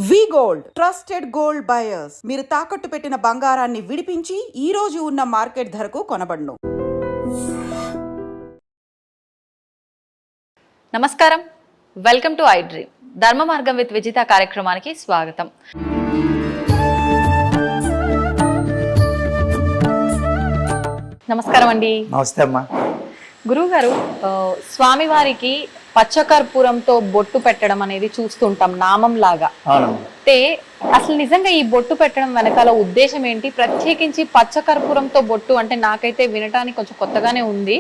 వి gold trusted gold buyers మీరు తాకట్టు పెట్టిన బంగారాన్ని విడిపించి ఈ రోజు ఉన్న మార్కెట్ ధరకు కొనబడును. నమస్కారం, వెల్కమ్ టు ఐ డ్రీమ్ ధర్మ మార్గం విత్ విజిత కార్యక్రమానికి స్వాగతం. నమస్కారం అండి. నమస్తే అమ్మా. గురువు గారు, స్వామివారికి పచ్చకర్పూరంతో బొట్టు పెట్టడం అనేది చూస్తుంటాం నామం లాగా. అయితే అసలు నిజంగా ఈ బొట్టు పెట్టడం వెనకాల ఉద్దేశం ఏంటి? ప్రత్యేకించి పచ్చకర్పూరంతో బొట్టు అంటే నాకైతే వినటానికి కొంచెం కొత్తగానే ఉంది.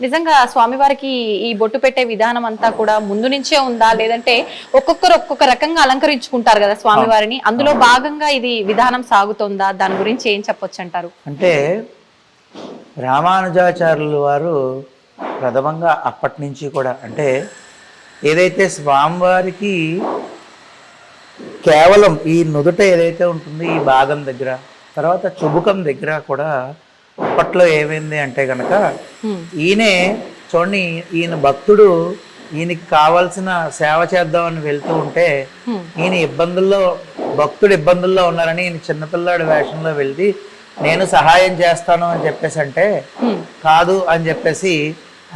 నిజంగా స్వామివారికి ఈ బొట్టు పెట్టే విధానం అంతా కూడా ముందు నుంచే ఉందా, లేదంటే ఒక్కొక్కరు ఒక్కొక్క రకంగా అలంకరించుకుంటారు కదా స్వామివారిని, అందులో భాగంగా ఇది విధానం సాగుతుందా? దాని గురించి ఏం చెప్పొచ్చు అంటారు? అంటే రామానుజాచార్యులు వారు ప్రథమంగా అప్పటి నుంచి కూడా అంటే ఏదైతే స్వామివారికి కేవలం ఈ నుదుట ఏదైతే ఉంటుందో ఈ భాగం దగ్గర, తర్వాత చుబుకం దగ్గర కూడా అప్పట్లో ఏమైంది అంటే కనుక ఈయనే చూడండి, ఈయన భక్తుడు ఈయనకి కావాల్సిన సేవ చేద్దామని వెళ్తూ ఉంటే ఈయన భక్తుడు ఇబ్బందుల్లో ఉన్నారని ఈయన చిన్నపిల్లాడి వేషంలో వెళ్ళి నేను సహాయం చేస్తాను అని చెప్పేసి అంటే కాదు అని చెప్పేసి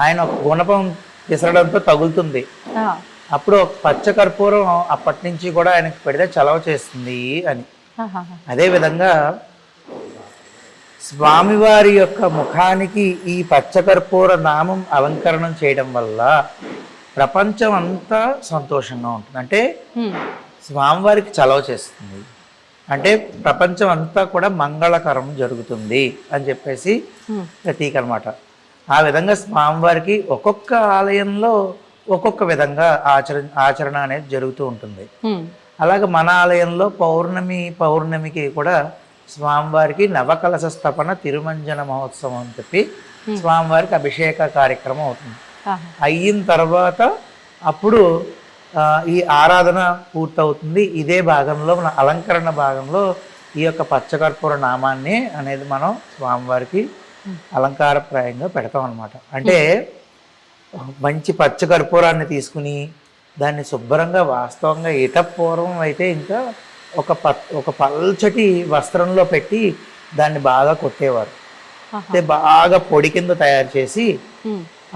ఆయన ఒక గుణపం విసరడంతో తగులుతుంది. అప్పుడు పచ్చకర్పూరం అప్పటి నుంచి కూడా ఆయనకు పెడితే చలవ చేస్తుంది అని. అదేవిధంగా స్వామివారి యొక్క ముఖానికి ఈ పచ్చకర్పూర నామం అలంకరణం చేయడం వల్ల ప్రపంచం అంతా సంతోషంగా ఉంటుంది. అంటే స్వామివారికి చలవ చేస్తుంది అంటే ప్రపంచం అంతా కూడా మంగళకరం జరుగుతుంది అని చెప్పేసి ప్రతీక అనమాట. ఆ విధంగా స్వామివారికి ఒక్కొక్క ఆలయంలో ఒక్కొక్క విధంగా ఆచరణ అనేది జరుగుతూ ఉంటుంది. అలాగే మన ఆలయంలో పౌర్ణమికి కూడా స్వామివారికి నవకలశ స్థాపన తిరుమంజన మహోత్సవం అని చెప్పి స్వామివారికి అభిషేక కార్యక్రమం అవుతుంది. అయిన తర్వాత అప్పుడు ఈ ఆరాధన పూర్తవుతుంది. ఇదే భాగంలో మన అలంకరణ భాగంలో ఈ యొక్క పచ్చకర్పూర నామాన్ని అనేది మనం స్వామివారికి అలంకారప్రాయంగా పెడతాం అనమాట. అంటే మంచి పచ్చకర్పూరాన్ని తీసుకుని దాన్ని శుభ్రంగా వాస్తవంగా పూర్వం అయితే ఇంకా ఒక పల్చటి వస్త్రంలో పెట్టి దాన్ని బాగా కొట్టేవారు. అంటే బాగా పొడి కింద తయారు చేసి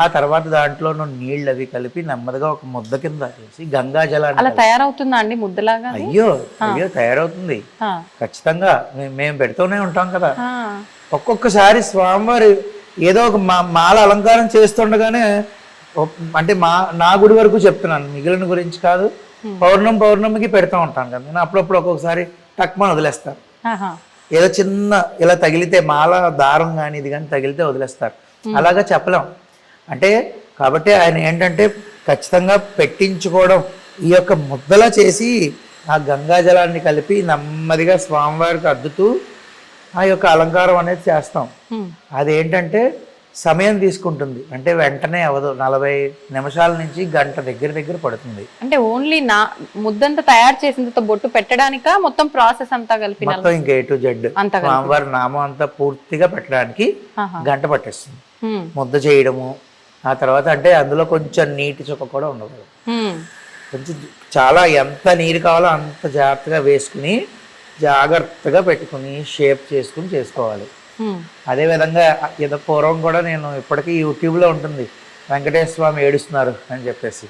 ఆ తర్వాత దాంట్లో నీళ్ళు అవి కలిపి నెమ్మదిగా ఒక ముద్ద కింద చేసి గంగా జలాన్ని అలా తయారవుతుందా అండి ముద్దలాగా? అయ్యో తయారవుతుంది ఖచ్చితంగా. మేము పెడుతూనే ఉంటాం కదా. ఒక్కొక్కసారి స్వామివారి ఏదో ఒక మాల అలంకారం చేస్తుండగానే అంటే నా గుడి వరకు చెప్తున్నాను, మిగిలిన గురించి కాదు. పౌర్ణమికి పెడతా ఉంటాను కదా నేను. అప్పుడప్పుడు ఒక్కొక్కసారి టక్మని వదిలేస్తారు. ఏదో చిన్న ఇలా తగిలితే మాల దారం కానీ ఇది కానీ తగిలితే వదిలేస్తారు. అలాగా చెప్పలేం. అంటే కాబట్టి ఆయన ఏంటంటే ఖచ్చితంగా పెట్టించుకోవడం, ఈ యొక్క ముద్దలా చేసి ఆ గంగా జలాన్ని కలిపి నెమ్మదిగా స్వామివారికి అద్దుతూ ఆ యొక్క అలంకారం అనేది చేస్తాం. అదేంటంటే సమయం తీసుకుంటుంది. అంటే వెంటనే అవదు, 40 నిమిషాల నుంచి గంట దగ్గర పడుతుంది. అంటే ఓన్లీ ముద్దంతా తయారు చేసిన బొట్టు పెట్టడానిక మొత్తం ప్రాసెస్ అంతా కలిపి మొత్తం ఇంకా A to Z స్వామివారి నామం అంతా పూర్తిగా పెట్టడానికి గంట పట్టేస్తుంది. ముద్ద చేయడము, ఆ తర్వాత అంటే అందులో కొంచెం నీటి చుక్క కూడా ఉండకూడదు. కొంచెం చాలా ఎంత నీరు కావాలో అంత జాగ్రత్తగా వేసుకుని జాగ్రత్తగా పెట్టుకుని షేప్ చేసుకుని చేసుకోవాలి. అదేవిధంగా ఏదో పూర్వం కూడా నేను ఇప్పటికీ యూట్యూబ్లో ఉంటుంది వెంకటేశ్వర స్వామి ఏడుస్తున్నారు అని చెప్పేసి.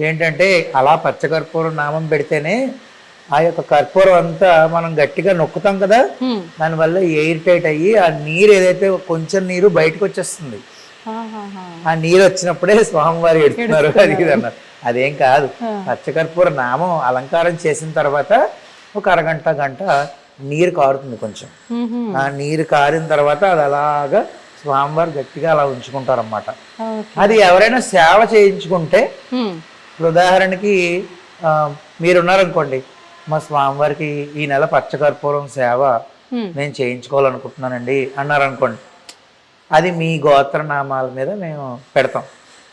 ఏంటంటే అలా పచ్చకర్పూరం నామం పెడితేనే ఆ యొక్క కర్పూరం అంతా మనం గట్టిగా నొక్కుతాం కదా, దానివల్ల ఎయిర్ టైట్ అయ్యి ఆ నీరు ఏదైతే కొంచెం నీరు బయటకు వచ్చేస్తుంది. ఆ నీరు వచ్చినప్పుడే స్వామివారు ఎడుతున్నారు అది ఇది అన్నారు. అదేం కాదు. పచ్చకర్పూర నామం అలంకారం చేసిన తర్వాత ఒక గంట నీరు కారుతుంది కొంచెం. ఆ నీరు కారిన తర్వాత అది అలాగా స్వామివారు గట్టిగా అలా ఉంచుకుంటారన్నమాట. అది ఎవరైనా సేవ చేయించుకుంటే, ఉదాహరణకి మీరున్నారనుకోండి, మా స్వామివారికి ఈ నెల పచ్చకర్పూరం సేవ నేను చేయించుకోవాలనుకుంటున్నానండి అన్నారనుకోండి, అది మీ గోత్రనామాల మీద మేము పెడతాం.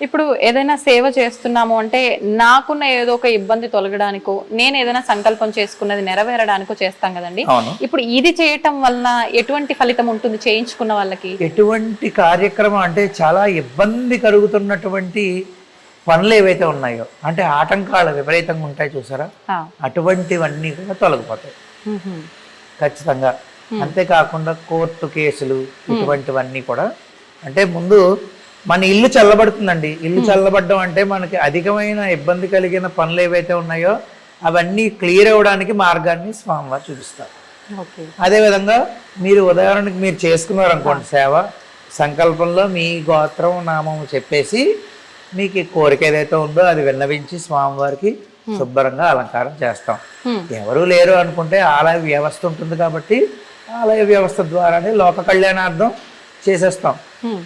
ఇప్పుడు ఏదైనా సేవ చేస్తున్నాము అంటే నాకున్న ఏదో ఒక ఇబ్బంది తొలగడానికో, నేను ఏదైనా సంకల్పం చేసుకున్నది నెరవేరడానికో చేస్తాం కదండి. ఇప్పుడు ఇది చేయటం వల్ల ఎటువంటి ఫలితం ఉంటుంది చేయించుకున్న వాళ్ళకి? ఎటువంటి కార్యక్రమం అంటే చాలా ఇబ్బంది కలుగుతున్నటువంటి పనులు ఏవైతే ఉన్నాయో అంటే ఆటంకాలు విపరీతంగా ఉంటాయి చూసారా, అటువంటివన్నీ కూడా తొలగిపోతాయి ఖచ్చితంగా. అంతేకాకుండా కోర్టు కేసులు ఇటువంటివన్నీ కూడా, అంటే ముందు మన ఇల్లు చల్లబడుతుందండి. ఇల్లు చల్లబడడం అంటే మనకి అధికమైన ఇబ్బంది కలిగిన పనులు ఏవైతే ఉన్నాయో అవన్నీ క్లియర్ అవ్వడానికి మార్గాన్ని స్వామివారు చూపిస్తారు. అదేవిధంగా మీరు ఉదాహరణకి మీరు చేసుకున్నారు అనుకోండి సేవ, సంకల్పంలో మీ గోత్రం నామం చెప్పేసి మీకు కోరిక ఏదైతే ఉందో అది విన్నవించి స్వామివారికి శుభ్రంగా అలంకారం చేస్తాం. ఎవరు లేరు అనుకుంటే ఆలయ వ్యవస్థ ఉంటుంది కాబట్టి ఆలయ వ్యవస్థ ద్వారానే లోక కళ్యాణార్థం చేసేస్తాం.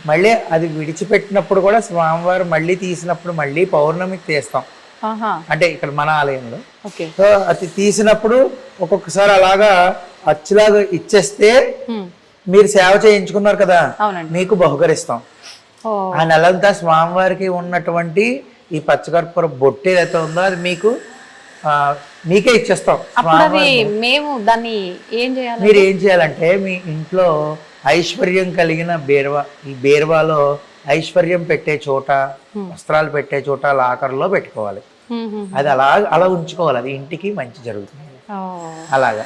మళ్ళీ అది విడిచిపెట్టినప్పుడు కూడా స్వామివారు మళ్ళీ తీసినప్పుడు మళ్ళీ పౌర్ణమికి తీస్తాం. అంటే ఇక్కడ మన ఆలయంలో సో అది తీసినప్పుడు ఒక్కొక్కసారి అలాగా అచ్చులాగా ఇచ్చేస్తే మీరు సేవ చేయించుకున్నారు కదా, మీకు బహుకరిస్తాం. ఆ నెలంతా స్వామివారికి ఉన్నటువంటి ఈ పచ్చకర్పూర బొట్టు ఏదైతే ఉందో అది మీకు మీకే ఇచ్చేస్తాం. మేము దాన్ని ఏం చేయాలి? మీరు ఏం చేయాలంటే మీ ఇంట్లో ఐశ్వర్యం కలిగిన బీరువా, ఈ బీరువాలో ఐశ్వర్యం పెట్టే చోట, వస్త్రాలు పెట్టే చోట లాకర్లో పెట్టుకోవాలి. అది అలా ఉంచుకోవాలి, అది ఇంటికి మంచి జరుగుతుంది అలాగా.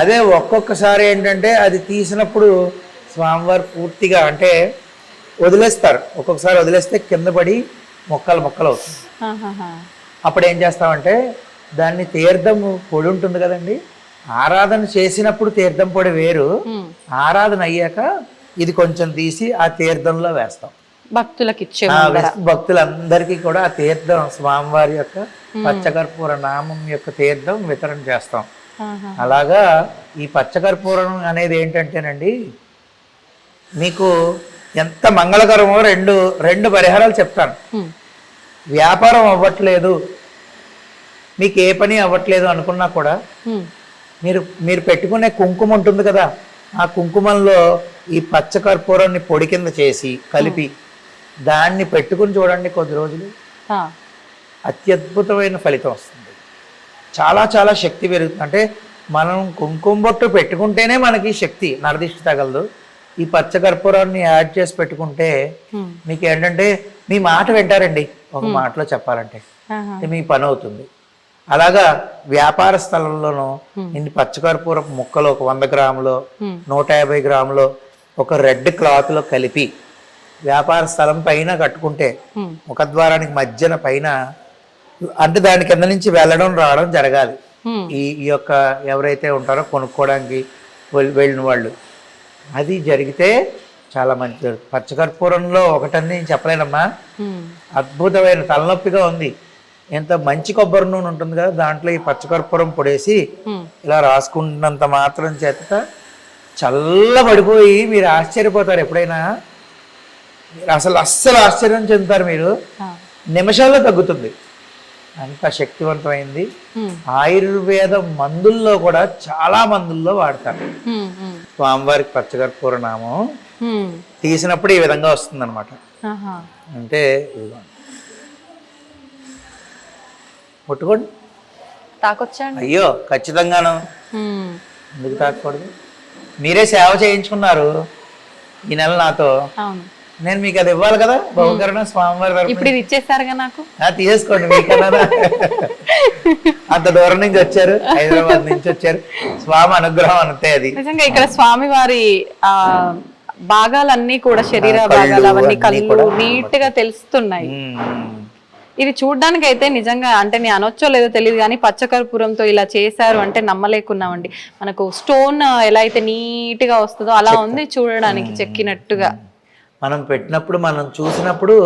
అదే ఒక్కొక్కసారి ఏంటంటే అది తీసినప్పుడు స్వామివారు పూర్తిగా అంటే వదిలేస్తారు, ఒక్కొక్కసారి వదిలేస్తే కింద పడి మొక్కలు అవుతుంది. అప్పుడు ఏం చేస్తామంటే దాన్ని తీర్థం పొడి ఉంటుంది కదండి, ఆరాధన చేసినప్పుడు తీర్థం పొడి వేరు, ఆరాధన అయ్యాక ఇది కొంచెం తీసి ఆ తీర్థంలో వేస్తాం. భక్తులకి భక్తులందరికీ కూడా ఆ తీర్థం స్వామివారి యొక్క పచ్చకర్పూర నామం యొక్క తీర్థం వితరణ చేస్తాం. అలాగా ఈ పచ్చకర్పూరం అనేది ఏంటంటేనండి మీకు ఎంత మంగళకరమో రెండు పరిహారాలు చెప్తాను. వ్యాపారం అవ్వట్లేదు, మీకు ఏ పని అవ్వట్లేదు అనుకున్నా కూడా మీరు పెట్టుకునే కుంకుమ ఉంటుంది కదా, ఆ కుంకుమంలో ఈ పచ్చకర్పూరాన్ని పొడి కింద చేసి కలిపి దాన్ని పెట్టుకుని చూడండి, కొద్ది రోజులు అత్యద్భుతమైన ఫలితం వస్తుంది. చాలా చాలా శక్తి పెరుగుతుంది. అంటే మనం కుంకుమ బొట్టు పెట్టుకుంటేనే మనకి శక్తి, నరదిష్టి తగలదు. ఈ పచ్చకర్పూరాన్ని యాడ్ చేసి పెట్టుకుంటే మీకు ఏంటంటే మీ మాట వింటారండి, ఒక మాటలో చెప్పాలంటే మీ పని అవుతుంది. అలాగా వ్యాపార స్థలంలోనూ ఇన్ని పచ్చకర్పూర ముక్కలు ఒక 100 గ్రాములు 150 గ్రాములు ఒక రెడ్ క్లాత్ లో కలిపి వ్యాపార స్థలం పైన కట్టుకుంటే ముఖద్వారానికి మధ్యన పైన, అంటే దాని కింద నుంచి వెళ్ళడం రావడం జరగాలి. ఈ యొక్క ఎవరైతే ఉంటారో కొనుక్కోవడానికి వెళ్ళిన వాళ్ళు, అది జరిగితే చాలా మంచిది. పచ్చకర్పూరంలో ఒకటని నేను చెప్పలేనమ్మా, అద్భుతమైన తలనొప్పిగా ఉంది, ఎంత మంచి కొబ్బరి నూనె ఉంటుంది కదా, దాంట్లో ఈ పచ్చకర్పూరం పొడేసి ఇలా రాసుకుంటున్నంత మాత్రం చేత చల్లబడిపోయి మీరు ఆశ్చర్యపోతారు. ఎప్పుడైనా అస్సలు ఆశ్చర్యం చెందుతారు మీరు, నిమిషాల్లో తగ్గుతుంది, అంత శక్తివంతమైంది. ఆయుర్వేద మందుల్లో కూడా చాలా మందుల్లో వాడతారు స్వామివారికి పచ్చకర్పూర నామం తీసినప్పుడు ఈ విధంగా వస్తుంది అనమాట. అంటే ముట్టుకోండి, తాకొచ్చండి. అయ్యో ఖచ్చితంగాను, ఎందుకు తాకూడదు? మీరే సేవ చేయించుకున్నారు ఈ నెల నాతో, నేను మీకు అది ఇవ్వాలి కదా బహుకరణ స్వామివారి. ఇప్పుడు ఇది ఇచ్చేస్తారుగా నాకు, తీసేసుకోండి. మీకన్నా అంత దూరం నుంచి వచ్చారు, హైదరాబాద్ నుంచి వచ్చారు, స్వామి అనుగ్రహం అంతే. అది నిజంగా ఇక్కడ స్వామివారి భాగాలన్నీ కూడా, శరీర భాగాలు అవన్నీ కళ్ళు నీట్ గా తెలుస్తున్నాయి. ఇది చూడ్డానికి అయితే నిజంగా, అంటే నేను అనొచ్చో లేదో తెలియదు కానీ పచ్చకర్పూరంతో ఇలా చేశారు అంటే నమ్మలేకున్నామండి. మనకు స్టోన్ ఎలా అయితే నీట్ గా వస్తుందో అలా ఉంది చూడడానికి, చెక్కినట్టుగా. మనం పెట్టినప్పుడు మనం చూసినప్పుడు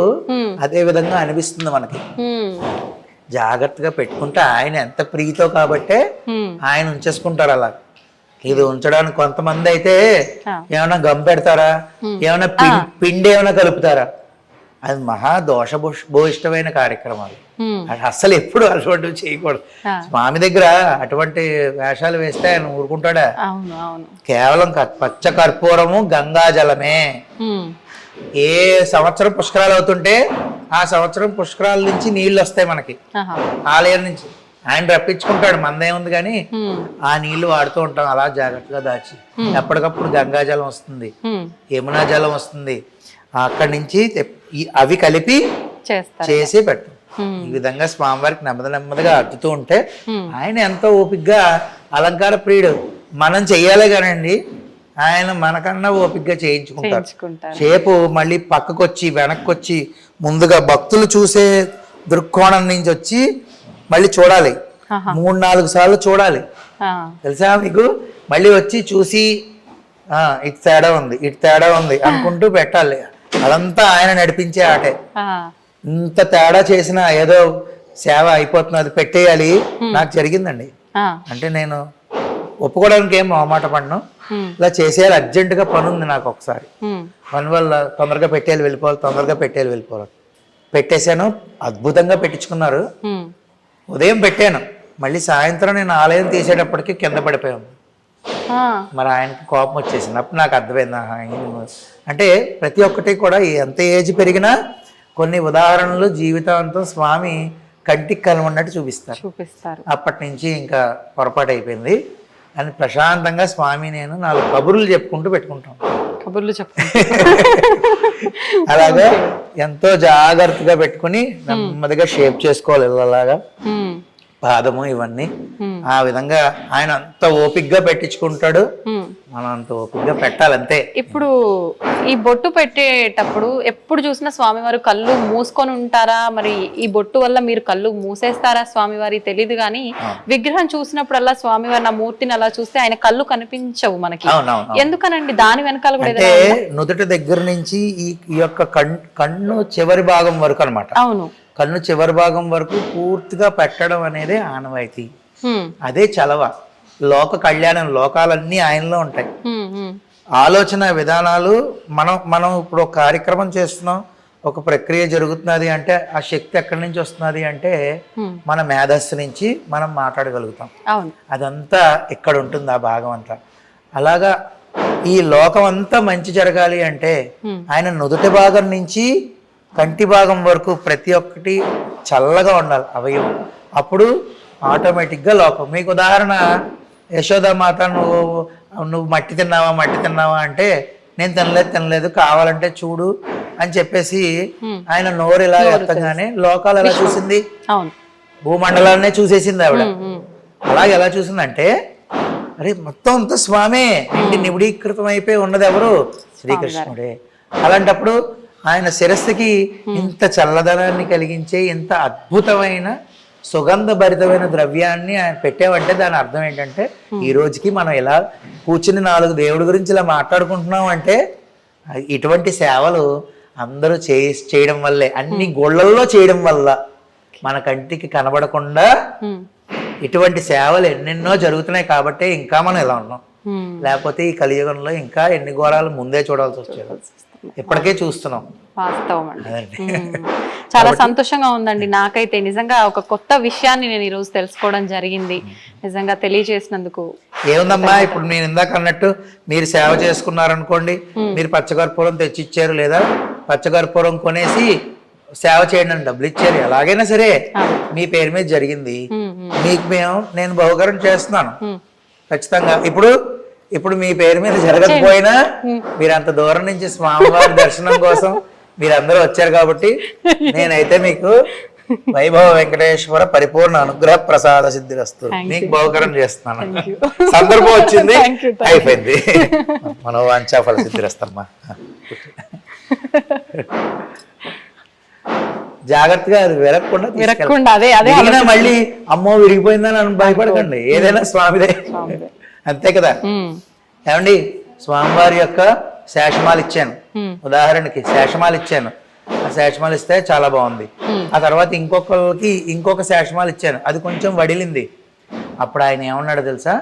అదే విధంగా అనిపిస్తుంది మనకి. జాగ్రత్తగా పెట్టుకుంటే ఆయన ఎంత ప్రీతో కాబట్టే ఆయన ఉంచేసుకుంటారు అలా. ఇది ఉంచడానికి కొంతమంది అయితే ఏమైనా గమ్ పెడతారా, ఏమైనా పిండి ఏమైనా కలుపుతారా, అది మహా దోషభూయిష్టమైన కార్యక్రమాలు. అసలు ఎప్పుడు అటువంటివి చేయకూడదు. స్వామి దగ్గర అటువంటి వేషాలు వేస్తే ఆయన ఊరుకుంటాడా? కేవలం పచ్చ కర్పూరము గంగా జలమే. ఏ సంవత్సరం పుష్కరాలు అవుతుంటే ఆ సంవత్సరం పుష్కరాల నుంచి నీళ్లు వస్తాయి మనకి ఆలయం నుంచి. ఆయన రప్పించుకుంటాడు, మందేముంది కానీ ఆ నీళ్లు వాడుతూ ఉంటాం అలా జాగ్రత్తగా దాచి. ఎప్పటికప్పుడు గంగా జలం వస్తుంది, యమునా జలం వస్తుంది, అక్కడి నుంచి అవి కలిపి చేసి పెడతాం. ఈ విధంగా స్వామివారికి నెమ్మదిగా అద్దుతూ ఉంటే ఆయన ఎంతో ఓపిగ్గా అలంకార ప్రియుడు. మనం చెయ్యాలే కానండి, ఆయన మనకన్నా ఓపిగ్గా చేయించుకుంటారు. సేపు మళ్ళీ పక్కకొచ్చి వెనక్కొచ్చి ముందుగా భక్తులు చూసే దృక్కోణం నుంచి వచ్చి మళ్ళీ చూడాలి, 3-4 సార్లు చూడాలి. తెలుసా మీకు? మళ్ళీ వచ్చి చూసి ఇటు తేడా ఉంది అనుకుంటూ పెట్టాలి. అదంతా ఆయన నడిపించే ఆటే. ఇంత తేడా చేసినా ఏదో సేవ అయిపోతుంది, అది పెట్టేయాలి. నాకు జరిగిందండి. అంటే నేను ఒప్పుకోవడానికి ఏం మొహమాట పడను, ఇలా చేసేయాలి, అర్జెంటుగా పని ఉంది నాకు. ఒకసారి పని వల్ల తొందరగా వెళ్ళిపోవాలి. పెట్టేశాను, అద్భుతంగా పెట్టించుకున్నారు. ఉదయం పెట్టాను, మళ్ళీ సాయంత్రం నేను ఆలయం తీసేటప్పటికి కింద పడిపోయాను. మరి ఆయనకి కోపం వచ్చేసింది. అప్పుడు నాకు అర్థమైంది. అంటే ప్రతి ఒక్కటి కూడా ఎంత ఏజ్ పెరిగినా కొన్ని ఉదాహరణలు జీవితాంతం స్వామి కంటికి కనుమన్నట్టు చూపిస్తారు. అప్పటి నుంచి ఇంకా పొరపాటు అయిపోయింది అని ప్రశాంతంగా స్వామి నేను 4 కబుర్లు చెప్పుకుంటూ పెట్టుకుంటాం. అలాగా ఎంతో జాగ్రత్తగా పెట్టుకుని నెమ్మదిగా షేప్ చేసుకోవాలి ఇలాగా పాదము ఇవన్నీ. ఆ విధంగా ఆయన అంత ఓపిగ్గా పెట్టించుకుంటాడు, మనం అంత ఓపిగ్గా పెట్టాలంతే. ఇప్పుడు ఈ బొట్టు పెట్టేటప్పుడు ఎప్పుడు చూసినా స్వామివారు కళ్ళు మూసుకొని ఉంటారా? మరి ఈ బొట్టు వల్ల మీరు కళ్ళు మూసేస్తారా స్వామివారి తెలీదు, కానీ విగ్రహం చూసినప్పుడల్లా స్వామివారి నా మూర్తిని అలా చూస్తే ఆయన కళ్ళు కనిపించవు మనకి. ఎందుకనండి? దాని వెనకాల కూడా అంటే నుదుటి దగ్గర నుంచి ఈ యొక్క కన్ను చివరి భాగం వరకు అన్నమాట. అవును, కన్ను చివరి భాగం వరకు పూర్తిగా పెట్టడం అనేది ఆనవాయితీ. అదే చలవ. లోక కళ్యాణం, లోకాలన్నీ ఆయనలో ఉంటాయి. ఆలోచన విధానాలు మనం ఇప్పుడు ఒక కార్యక్రమం చేస్తున్నాం, ఒక ప్రక్రియ జరుగుతున్నది అంటే ఆ శక్తి ఎక్కడి నుంచి వస్తున్నది అంటే మన మేధస్సు నుంచి మనం మాట్లాడగలుగుతాం. అదంతా ఇక్కడ ఉంటుంది, ఆ భాగం అంతా. అలాగా ఈ లోకం అంతా మంచి జరగాలి అంటే ఆయన నుదుటి భాగం నుంచి కంటి భాగం వరకు ప్రతి ఒక్కటి చల్లగా ఉండాలి అవయవం. అప్పుడు ఆటోమేటిక్గా లోకం. మీకు ఉదాహరణ, యశోదామాత నువ్వు మట్టి తిన్నావా అంటే నేను తినలేదు కావాలంటే చూడు అని చెప్పేసి ఆయన నోరు ఇలా ఎత్తగానే లోకాలు ఎలా చూసింది? భూమండలాన్నే చూసేసింది ఆవిడ. అలాగే ఎలా చూసిందంటే అరే మొత్తం అంతా స్వామే నిబిడీకృతం అయిపోయి ఉన్నది ఎవరు? శ్రీకృష్ణుడే. అలాంటప్పుడు ఆయన శిరస్సుకి ఇంత చల్లదనాన్ని కలిగించే ఇంత అద్భుతమైన సుగంధభరితమైన ద్రవ్యాన్ని ఆయన పెట్టామంటే దాని అర్థం ఏంటంటే ఈ రోజుకి మనం ఇలా కూర్చుని 4 దేవుడి గురించి ఇలా మాట్లాడుకుంటున్నాం అంటే ఇటువంటి సేవలు అందరూ చేయడం వల్లే, అన్ని గోళ్లల్లో చేయడం వల్ల మన కంటికి కనబడకుండా ఇటువంటి సేవలు ఎన్నెన్నో జరుగుతున్నాయి కాబట్టి ఇంకా మనం ఇలా ఉన్నాం. లేకపోతే ఈ కలియుగంలో ఇంకా ఎన్ని ఘోరాలు ముందే చూడాల్సి వచ్చేది, ఇప్పటికే చూస్తున్నాం. వాస్తవం అండి. చాలా సంతోషంగా ఉందండి నాకైతే. నిజంగా ఒక కొత్త విషయాన్ని నేను ఈరోజు తెలుసుకోవడం జరిగింది. నిజంగా తెలియజేసినందుకు. ఏముందమ్మా, ఇప్పుడు నేను ఇందాక అన్నట్టు మీరు సేవ చేసుకున్నారనుకోండి, మీరు పచ్చకర్పూరం తెచ్చిచ్చారు లేదా పచ్చకర్పూరం కొనేసి సేవ చేయండి అని డబ్బులు ఇచ్చారు, ఎలాగైనా సరే మీ పేరు మీద జరిగింది. మీకు నేను బహుకరణ చేస్తున్నాను ఖచ్చితంగా. ఇప్పుడు మీ పేరు మీద జరగకపోయినా మీరు అంత దూరం నుంచి స్వామివారి దర్శనం కోసం మీరందరూ వచ్చారు కాబట్టి నేనైతే మీకు వైభవ వెంకటేశ్వర పరిపూర్ణ అనుగ్రహ ప్రసాద సిద్ధిరస్తు మీకు బహుకరణ చేస్తున్నాను. సందర్భం వచ్చింది, అయిపోయింది. మనోవాంఛా ఫల సిద్ధిరస్తమ్మా. జాగ్రత్తగా అది విరగకుండా మళ్ళీ అమ్మో విరిగిపోయిందని భయపడకండి, ఏదైనా స్వామిదే అంతే కదా. ఏమండి, స్వామివారి యొక్క శేషమాలు ఇచ్చాను, ఉదాహరణకి శేషమాలు ఇచ్చాను. ఆ శేషమాలు ఇస్తే చాలా బాగుంది. ఆ తర్వాత ఇంకొకరికి ఇంకొక శేషమాలు ఇచ్చాను, అది కొంచెం వడిలింది. అప్పుడు ఆయన ఏమన్నాడు తెలుసా?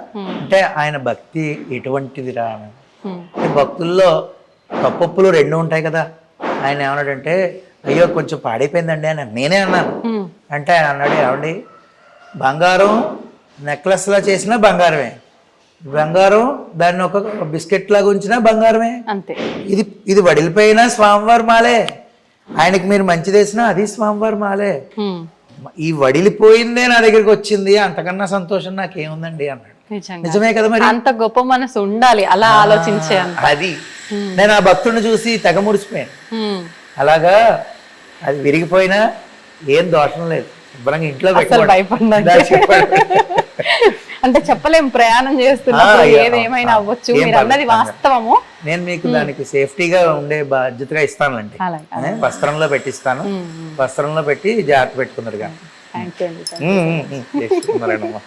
అంటే ఆయన భక్తి ఎటువంటిది రా. భక్తుల్లో తప్పొప్పులు 2 ఉంటాయి కదా. ఆయన ఏమన్నాడంటే అయ్యో కొంచెం పాడైపోయిందండి అని నేనే అన్నాను. అంటే ఆయన అన్నాడు, ఏమండి బంగారం నెక్లెస్లా చేసినా బంగారమే, బంగారం దాన్ని ఒక బిస్కెట్ లాగా ఉంచినా బంగారమే. అంతే. ఇది వడిలిపోయినా స్వామివారి మాలే, ఆయనకి మీరు మంచి చేసినా అది స్వామివారి మాలే. ఈ వడిలిపోయిందే నా దగ్గరికి వచ్చింది, అంతకన్నా సంతోషం నాకేముందండి అన్నాడు. నిజమే కదా మరి. అంత గొప్ప మనసు ఉండాలి అలా ఆలోచించే. అది నేను ఆ భక్తుడిని చూసి తెగ ముడిచిపోయాను. అలాగా అది విరిగిపోయినా ఏం దోషం లేదు, శుభ్రంగా ఇంట్లో అసలు పెట్టుకోవడం. భయపడినట్టు. ఇందాక చెప్పాడు. అంటే చెప్పలేం, ప్రయాణం చేస్తున్నప్పుడు ఏదేమైనా అవ్వచ్చు. ఏం మీరు అన్నది పర్లేదు. వాస్తవము. నేను మీకు దానికి సేఫ్టీగా ఉండే బాధ్యతగా ఇస్తానులేండి. అలాగే. వస్త్రంలో పెట్టిస్తాను, వస్త్రంలో పెట్టి జాగ్రత్త పెట్టుకున్నారు కానీ థ్యాంక్ యూ అండి. చేసుకున్నారేనమ్మా.